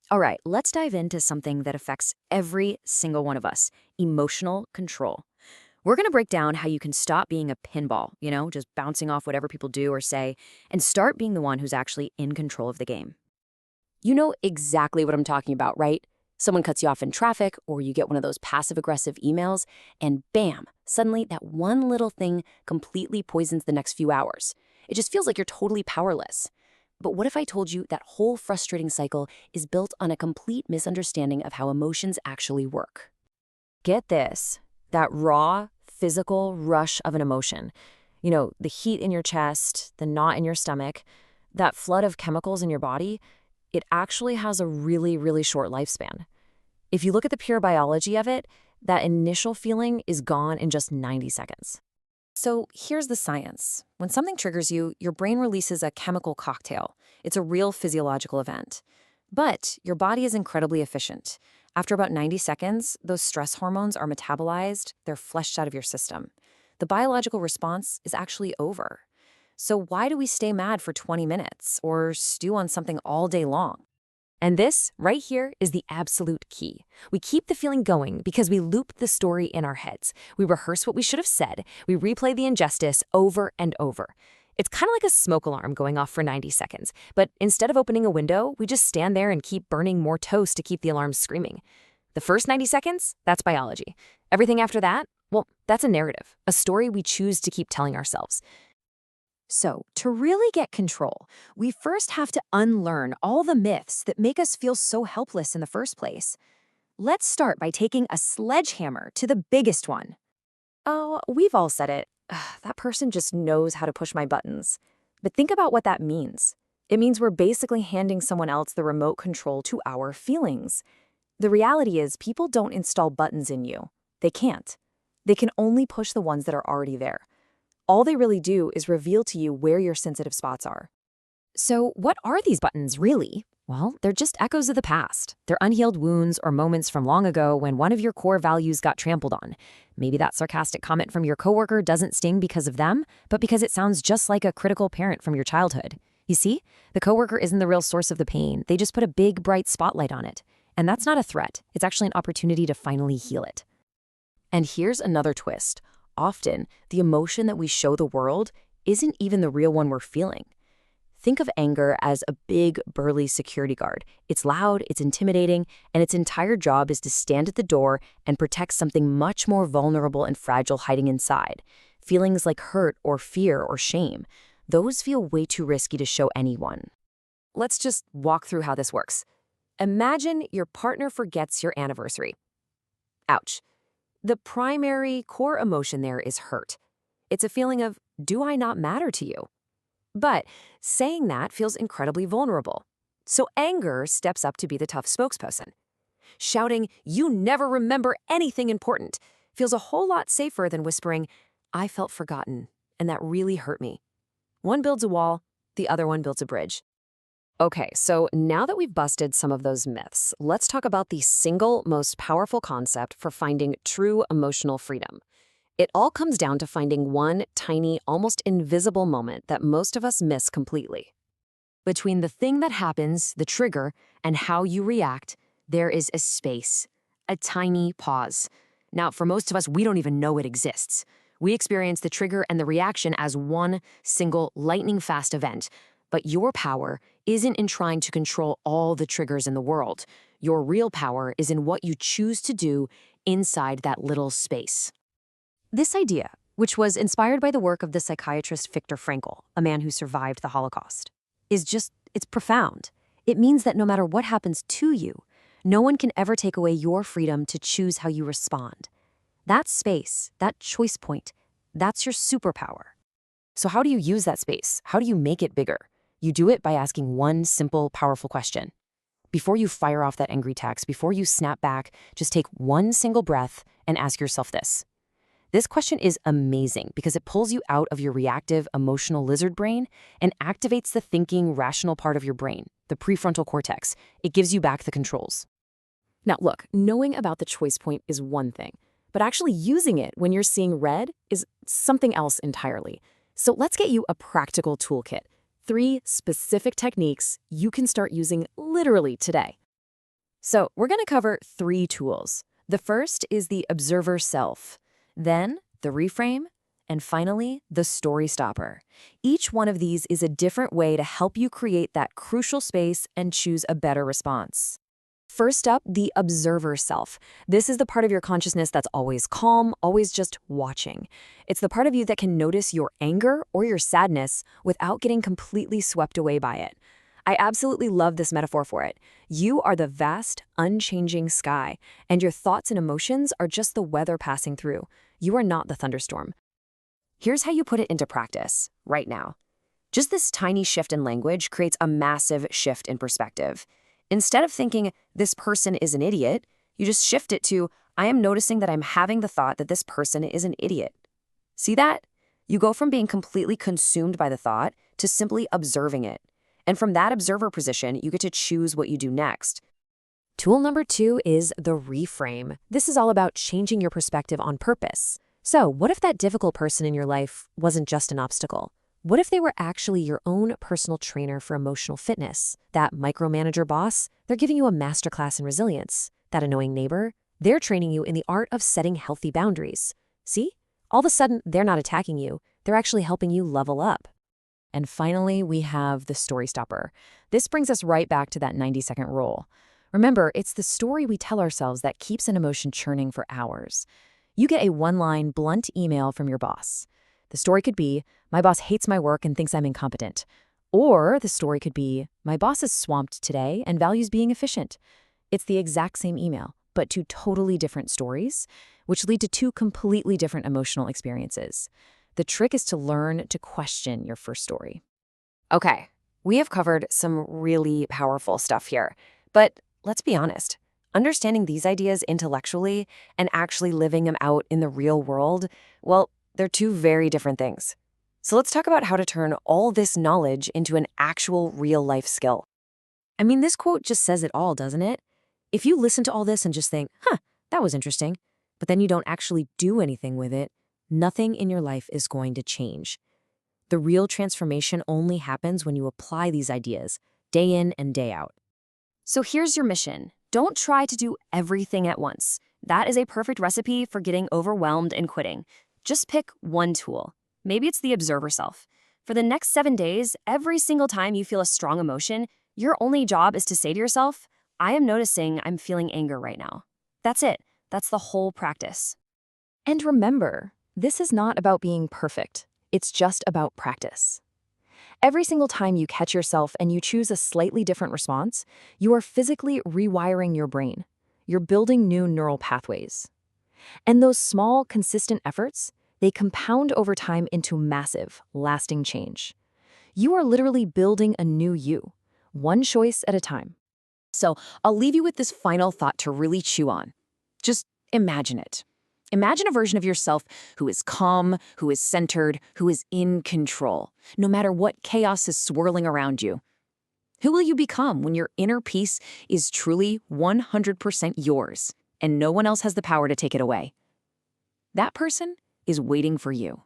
All right, let's dive into something that affects every single one of us: emotional control. We're going to break down how you can stop being a pinball, just bouncing off whatever people do or say, and start being the one who's actually in control of the game. You know exactly what I'm talking about, right? Someone cuts you off in traffic, or you get one of those passive aggressive emails, and bam, suddenly that one little thing completely poisons the next few hours. It just feels like you're totally powerless. But what if I told you that whole frustrating cycle is built on a complete misunderstanding of how emotions actually work? Get this, that raw, physical rush of an emotion. The heat in your chest, the knot in your stomach, that flood of chemicals in your body, it actually has a really, really short lifespan. If you look at the pure biology of it, that initial feeling is gone in just 90 seconds. So here's the science. When something triggers you, your brain releases a chemical cocktail. It's a real physiological event. But your body is incredibly efficient. After about 90 seconds, those stress hormones are metabolized, they're flushed out of your system. The biological response is actually over. So why do we stay mad for 20 minutes or stew on something all day long? And this, right here, is the absolute key. We keep the feeling going because we loop the story in our heads. We rehearse what we should have said. We replay the injustice over and over. It's kind of like a smoke alarm going off for 90 seconds. But instead of opening a window, we just stand there and keep burning more toast to keep the alarm screaming. The first 90 seconds, that's biology. Everything after that, well, that's a narrative, a story we choose to keep telling ourselves. So, to really get control, we first have to unlearn all the myths that make us feel so helpless in the first place. Let's start by taking a sledgehammer to the biggest one. Oh, we've all said it. "Ugh, that person just knows how to push my buttons." But think about what that means. It means we're basically handing someone else the remote control to our feelings. The reality is, people don't install buttons in you. They can't. They can only push the ones that are already there. All they really do is reveal to you where your sensitive spots are. So, what are these buttons really? Well, they're just echoes of the past. They're unhealed wounds or moments from long ago when one of your core values got trampled on. Maybe that sarcastic comment from your coworker doesn't sting because of them, but because it sounds just like a critical parent from your childhood. You see, the coworker isn't the real source of the pain. They just put a big, bright spotlight on it. And that's not a threat. It's actually an opportunity to finally heal it. And here's another twist. Often, the emotion that we show the world isn't even the real one we're feeling. Think of anger as a big, burly security guard. It's loud, it's intimidating, and its entire job is to stand at the door and protect something much more vulnerable and fragile hiding inside. Feelings like hurt or fear or shame, those feel way too risky to show anyone. Let's just walk through how this works. Imagine your partner forgets your anniversary. Ouch. The primary core emotion there is hurt. It's a feeling of, do I not matter to you? But saying that feels incredibly vulnerable. So anger steps up to be the tough spokesperson. Shouting, "You never remember anything important," feels a whole lot safer than whispering, "I felt forgotten, and that really hurt me." One builds a wall, the other one builds a bridge. Okay, so now that we've busted some of those myths, let's talk about the single most powerful concept for finding true emotional freedom. It all comes down to finding one tiny, almost invisible moment that most of us miss completely. Between the thing that happens, the trigger, and how you react, there is a space, a tiny pause. Now, for most of us, we don't even know it exists. We experience the trigger and the reaction as one single lightning-fast event. But your power isn't in trying to control all the triggers in the world. Your real power is in what you choose to do inside that little space. This idea, which was inspired by the work of the psychiatrist Viktor Frankl, a man who survived the Holocaust, it's profound. It means that no matter what happens to you, no one can ever take away your freedom to choose how you respond. That space, that choice point, that's your superpower. So how do you use that space? How do you make it bigger? You do it by asking one simple, powerful question. Before you fire off that angry text, before you snap back, just take one single breath and ask yourself this. This question is amazing because it pulls you out of your reactive, emotional lizard brain and activates the thinking, rational part of your brain, the prefrontal cortex. It gives you back the controls. Now, look, knowing about the choice point is one thing, but actually using it when you're seeing red is something else entirely. So let's get you a practical toolkit. 3 specific techniques you can start using literally today. So we're going to cover 3 tools. The first is the observer self, then the reframe, and finally, the story stopper. Each one of these is a different way to help you create that crucial space and choose a better response. First up, the observer self. This is the part of your consciousness that's always calm, always just watching. It's the part of you that can notice your anger or your sadness without getting completely swept away by it. I absolutely love this metaphor for it. You are the vast, unchanging sky, and your thoughts and emotions are just the weather passing through. You are not the thunderstorm. Here's how you put it into practice, right now. Just this tiny shift in language creates a massive shift in perspective. Instead of thinking, this person is an idiot, you just shift it to, I am noticing that I'm having the thought that this person is an idiot. See that? You go from being completely consumed by the thought to simply observing it. And from that observer position, you get to choose what you do next. Tool number 2 is the reframe. This is all about changing your perspective on purpose. So, what if that difficult person in your life wasn't just an obstacle? What if they were actually your own personal trainer for emotional fitness? That micromanager boss, they're giving you a masterclass in resilience. That annoying neighbor, they're training you in the art of setting healthy boundaries. See? All of a sudden, they're not attacking you. They're actually helping you level up. And finally, we have the story stopper. This brings us right back to that 90-second rule. Remember, it's the story we tell ourselves that keeps an emotion churning for hours. You get a one-line, blunt email from your boss. The story could be, my boss hates my work and thinks I'm incompetent. Or the story could be, my boss is swamped today and values being efficient. It's the exact same email, but 2 totally different stories, which lead to 2 completely different emotional experiences. The trick is to learn to question your first story. Okay, we have covered some really powerful stuff here, but let's be honest. Understanding these ideas intellectually and actually living them out in the real world, well, they're 2 very different things. So let's talk about how to turn all this knowledge into an actual real-life skill. I mean, this quote just says it all, doesn't it? If you listen to all this and just think, that was interesting, but then you don't actually do anything with it, nothing in your life is going to change. The real transformation only happens when you apply these ideas, day in and day out. So here's your mission. Don't try to do everything at once. That is a perfect recipe for getting overwhelmed and quitting. Just pick one tool. Maybe it's the observer self. For the next 7 days, every single time you feel a strong emotion, your only job is to say to yourself, I am noticing I'm feeling anger right now. That's it. That's the whole practice. And remember, this is not about being perfect. It's just about practice. Every single time you catch yourself and you choose a slightly different response, you are physically rewiring your brain. You're building new neural pathways. And those small, consistent efforts, they compound over time into massive, lasting change. You are literally building a new you, one choice at a time. So I'll leave you with this final thought to really chew on. Just imagine it. Imagine a version of yourself who is calm, who is centered, who is in control, no matter what chaos is swirling around you. Who will you become when your inner peace is truly 100% yours and no one else has the power to take it away? That person is waiting for you.